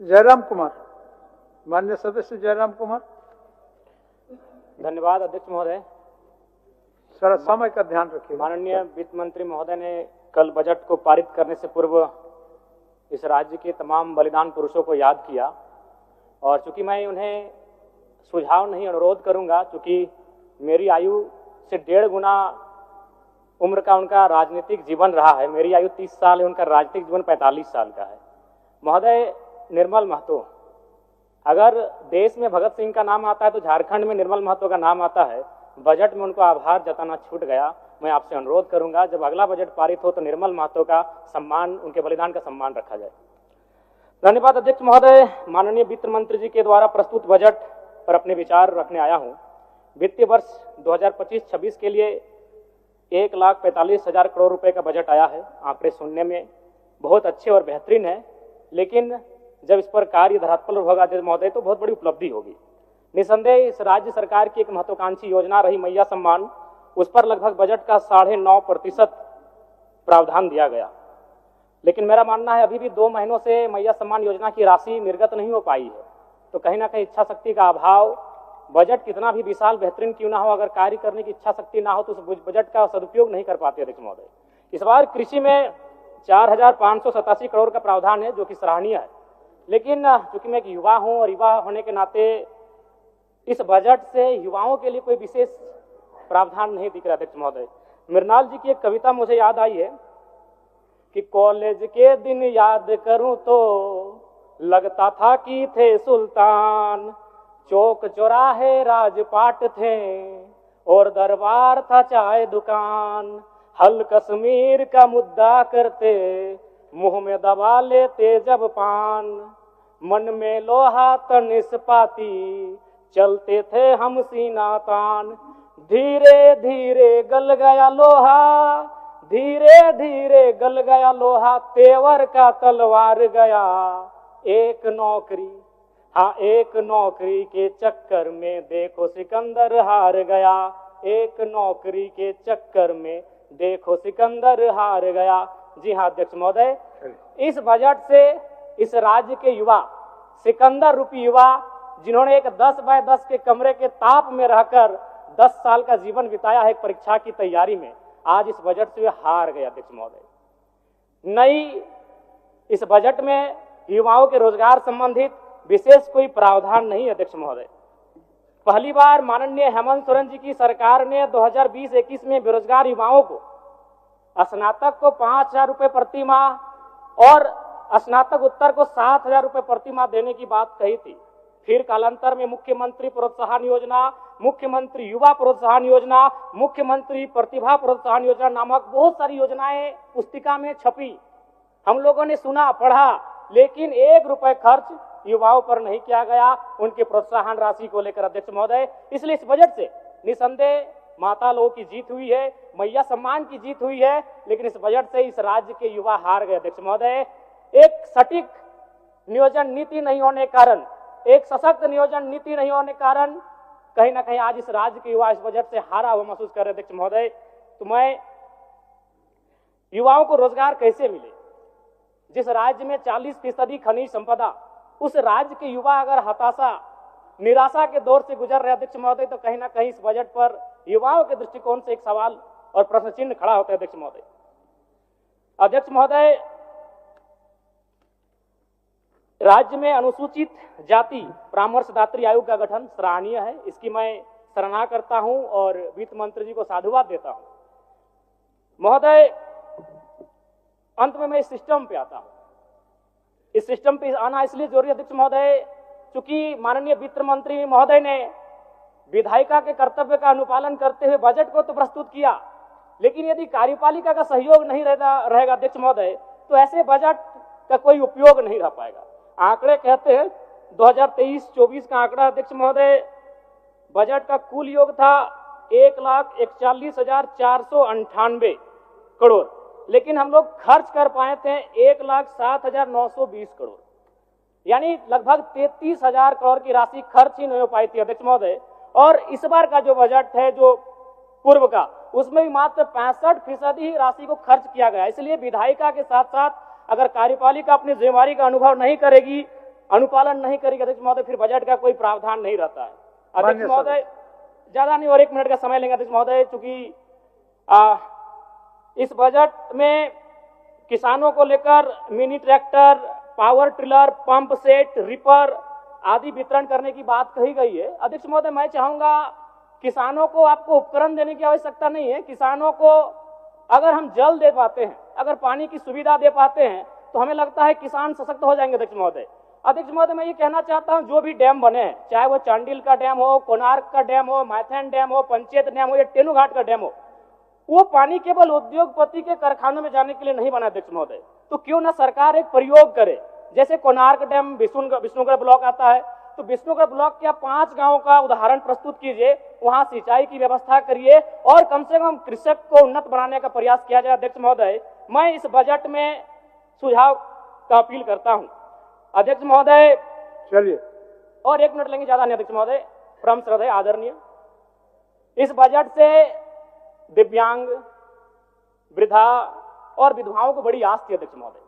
जयराम कुमार, माननीय सदस्य जयराम कुमार। धन्यवाद अध्यक्ष महोदय। थोड़ा समय का ध्यान रखिए। माननीय वित्त मंत्री महोदय ने कल बजट को पारित करने से पूर्व इस राज्य के तमाम बलिदान पुरुषों को याद किया, और चूंकि मैं उन्हें सुझाव नहीं अनुरोध करूंगा, चूंकि मेरी आयु से 1.5 गुना उम्र का उनका राजनीतिक जीवन रहा है। मेरी आयु 30 साल है, उनका राजनीतिक जीवन 45 साल का है। महोदय, निर्मल महतो, अगर देश में भगत सिंह का नाम आता है तो झारखंड में निर्मल महतो का नाम आता है। बजट में उनको आभार जताना छूट गया। मैं आपसे अनुरोध करूंगा, जब अगला बजट पारित हो तो निर्मल महतो का सम्मान, उनके बलिदान का सम्मान रखा जाए। धन्यवाद अध्यक्ष महोदय। माननीय वित्त मंत्री जी के द्वारा प्रस्तुत बजट पर अपने विचार रखने आया हूं। वित्तीय वर्ष 2025-26 के लिए 1,45,000 करोड़ रुपए का बजट आया है। आंकड़े सुनने में बहुत अच्छे और बेहतरीन है, लेकिन जब इस पर कार्य धरातल पर होगा अध्यक्ष महोदय तो बहुत बड़ी उपलब्धि होगी। निसंदेह इस राज्य सरकार की एक महत्वाकांक्षी योजना रही मैया सम्मान, उस पर लगभग बजट का 9.5% प्रावधान दिया गया। लेकिन मेरा मानना है अभी भी 2 महीनों से मैया सम्मान योजना की राशि निर्गत नहीं हो पाई है। तो कहीं ना कहीं इच्छा शक्ति का अभाव, बजट कितना भी विशाल बेहतरीन क्यों ना हो, अगर कार्य करने की इच्छा शक्ति ना हो तो उस बजट का सदुपयोग नहीं कर पाते अध्यक्ष महोदय। इस बार कृषि में 4,587 करोड़ का प्रावधान है, जो कि सराहनीय है। लेकिन चूंकि मैं एक युवा हूं और युवा होने के नाते इस बजट से युवाओं के लिए कोई विशेष प्रावधान नहीं दिख रहा अध्यक्ष महोदय। मृणाल जी की एक कविता मुझे याद आई है कि कॉलेज के दिन याद करूं तो लगता था कि थे सुल्तान, चौक चौराहे राजपाट थे और दरबार था चाय दुकान, हल कश्मीर का मुद्दा करते मुंह में दबा लेते जब पान, मन में लोहा तनिस्पाती चलते थे हम सीना तान, धीरे धीरे गल गया लोहा, धीरे धीरे गल गया लोहा, तेवर का तलवार गया, एक नौकरी, हाँ एक नौकरी के चक्कर में देखो सिकंदर हार गया, एक नौकरी के चक्कर में देखो सिकंदर हार गया। जी हाँ अध्यक्ष महोदय, इस बजट से इस राज्य के युवा, सिकंदर रूपी युवा, जिन्होंने एक 10 बाय 10 के कमरे के ताप में रहकर 10 साल का जीवन बिताया है एक परीक्षा की तैयारी में, आज इस बजट से वे हार गए अध्यक्ष महोदय। नई इस बजट में युवाओं के रोजगार संबंधित विशेष कोई प्रावधान नहीं अध्यक्ष महोदय। पहली बार माननीय हेमंत सोरेन जी की सरकार ने 2020-21 में बेरोजगार युवाओं को, स्नातक को 5,000 रुपए प्रति माह और स्नातक उत्तर को 7,000 रुपए प्रति माह देने की बात कही थी। फिर कालांतर में मुख्यमंत्री प्रोत्साहन योजना, मुख्यमंत्री युवा प्रोत्साहन योजना, मुख्यमंत्री प्रतिभा प्रोत्साहन योजना नामक बहुत सारी योजनाएं पुस्तिका में छपी। हम लोगों ने सुना, पढ़ा, लेकिन 1 रुपए खर्च युवाओं पर नहीं किया गया उनके प्रोत्साहन राशि को लेकर अध्यक्ष महोदय। इसलिए इस बजट से निसंदेह माता लोगों की जीत हुई है, मैया सम्मान की जीत हुई है, लेकिन इस बजट से इस राज्य के युवा हार गए अध्यक्ष महोदय। एक सटीक नियोजन नीति नहीं होने के कारण, एक सशक्त नियोजन नीति नहीं होने के कारण कहीं ना कहीं आज इस राज्य के युवा इस बजट से हारा हुआ महसूस कर रहे अध्यक्ष महोदय। तो मैं युवाओं को रोजगार कैसे मिले, जिस राज्य में 40% खनिज संपदा, उस राज्य के युवा अगर हताशा निराशा के दौर से गुजर रहे अध्यक्ष महोदय, तो कहीं ना कहीं इस बजट पर युवाओं के दृष्टिकोण से एक सवाल और प्रश्न चिन्ह खड़ा होता है अध्यक्ष महोदय। अध्यक्ष महोदय, राज्य में अनुसूचित जाति परामर्शदात्री आयोग का गठन सराहनीय है, इसकी मैं सराहना करता हूं और वित्त मंत्री जी को साधुवाद देता हूं। महोदय, अंत में मैं इस सिस्टम पे आता हूं। इस सिस्टम पे आना इसलिए जरूरी है अध्यक्ष महोदय, चूंकि माननीय वित्त मंत्री महोदय ने विधायिका के कर्तव्य का अनुपालन करते हुए बजट को तो प्रस्तुत किया, लेकिन यदि कार्यपालिका का सहयोग नहीं रहेगा अध्यक्ष महोदय, तो ऐसे बजट का कोई उपयोग नहीं रह पाएगा। आंकड़े कहते हैं 2023-24 का आंकड़ा अध्यक्ष महोदय, बजट का कुल योग था 1,41,498 करोड़, लेकिन हम लोग खर्च कर पाए थे 1,07,920 करोड़, यानी लगभग 33,000 करोड़ की राशि खर्च ही नहीं हो पाई थी अध्यक्ष महोदय। और इस बार का जो बजट है, जो पूर्व का, उसमें भी मात्र 65% ही राशि को खर्च किया गया। इसलिए विधायिका के साथ साथ अगर कार्यपालिका अपनी जिम्मेवारी का अनुभव नहीं करेगी, अनुपालन नहीं करेगी अध्यक्ष महोदय, फिर बजट का कोई प्रावधान नहीं रहता है। अध्यक्ष माननीय महोदय, ज्यादा नहीं और 1 मिनट का समय लेंगे अध्यक्ष महोदय, चूंकि इस बजट में किसानों को लेकर mini tractor, power tiller, pump set, ripper आदि वितरण करने की बात कही गई है। अध्यक्ष महोदय, मैं चाहूंगा किसानों को आपको उपकरण देने की आवश्यकता नहीं है। किसानों को अगर हम जल दे पाते हैं, अगर पानी की सुविधा दे पाते हैं, तो हमें लगता है किसान सशक्त हो जाएंगे। अध्यक्ष महोदय, मैं ये कहना चाहता हूं, जो भी डैम बने हैं, चाहे वो चांडिल का डैम हो, कोणार्क का डैम हो, मैथन डैम हो, पंचेत डैम हो या टेनूघाट का डैम हो, वो पानी केवल उद्योगपति के कारखानों में जाने के लिए नहीं बना। अध्यक्ष महोदय, तो क्यों ना सरकार एक प्रयोग करे। जैसे कोणार्क डैम विष्णुगढ़ ब्लॉक आता है, तो विष्णुगढ़ ब्लॉक के 5 गांवों का उदाहरण प्रस्तुत कीजिए, वहां सिंचाई की व्यवस्था करिए और कम से कम कृषक को उन्नत बनाने का प्रयास किया जाए। अध्यक्ष महोदय, मैं इस बजट में सुझाव का अपील करता हूं। अध्यक्ष महोदय, चलिए और 1 मिनट लेंगे, ज्यादा नहीं अध्यक्ष महोदय, परम श्रद्धेय आदरणीय, इस बजट से दिव्यांग, वृद्धा और विधवाओं को बड़ी आस थी अध्यक्ष महोदय,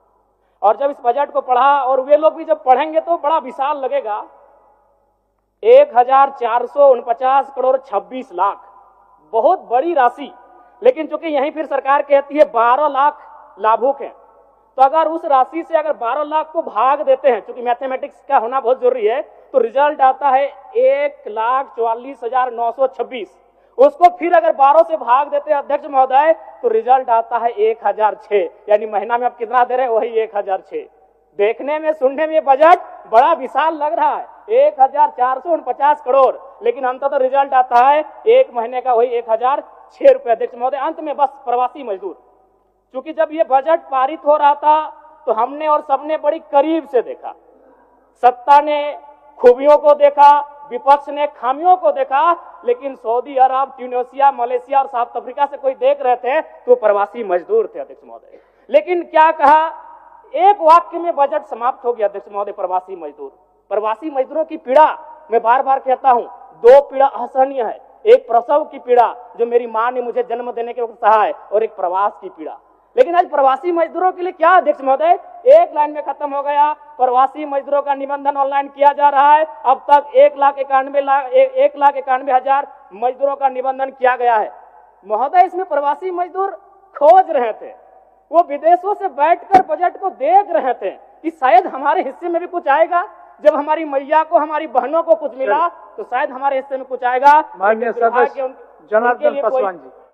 और जब इस बजट को पढ़ा और वे लोग भी जब पढ़ेंगे तो बड़ा विशाल लगेगा। 1449 करोड़ 26 लाख, बहुत बड़ी राशि। लेकिन चूंकि यहीं फिर सरकार कहती है 12 लाख लाभुक हैं, तो अगर उस राशि से अगर 12 लाख को भाग देते हैं, चूंकि मैथमेटिक्स का होना बहुत जरूरी है, तो रिजल्ट आता है 1,44,926। उसको फिर अगर 12 से भाग देते हैं अध्यक्ष महोदय, तो रिजल्ट आता है 1006, यानी महीना में आप कितना दे रहे हैं, वही 1006। देखने में, सुनने में बजट बड़ा विशाल लग रहा है, 1449 करोड़, लेकिन अंततः तो रिजल्ट आता है एक महीने का वही 1006 रुपए। अध्यक्ष महोदय, अंत में बस प्रवासी मजदूर, क्योंकि जब ये बजट पारित हो रहा था तो हमने और सबने बड़ी करीब से देखा, सत्ता ने खूबियों को देखा, विपक्ष ने खामियों को देखा, लेकिन सऊदी अरब, ट्यूनीशिया, मलेशिया और साउथ अफ्रीका से कोई देख रहे थे तो प्रवासी मजदूर थे। अध्यक्ष महोदय, लेकिन क्या कहा, एक वाक्य में बजट समाप्त हो गया। अध्यक्ष महोदय, प्रवासी मजदूरों की पीड़ा, मैं बार बार कहता हूं, 2 पीड़ा असहनीय है। एक प्रसव की पीड़ा जो मेरी मां ने मुझे जन्म देने के वक्त सहा है, और एक प्रवास की पीड़ा। लेकिन आज प्रवासी मजदूरों के लिए क्या अध्यक्ष महोदय, एक लाइन में खत्म हो गया। प्रवासी मजदूरों का निबंधन ऑनलाइन किया जा रहा है। अब तक 1,91,000 मजदूरों का निबंधन किया गया है। महोदय, इसमें प्रवासी मजदूर खोज रहे थे, वो विदेशों से बैठकर बजट को देख रहे थे कि शायद हमारे हिस्से में भी कुछ आएगा। जब हमारी मैया को, हमारी बहनों को कुछ मिला, तो शायद हमारे हिस्से में कुछ आएगा। माननीय सदस्य जनार्दन पासवान जी।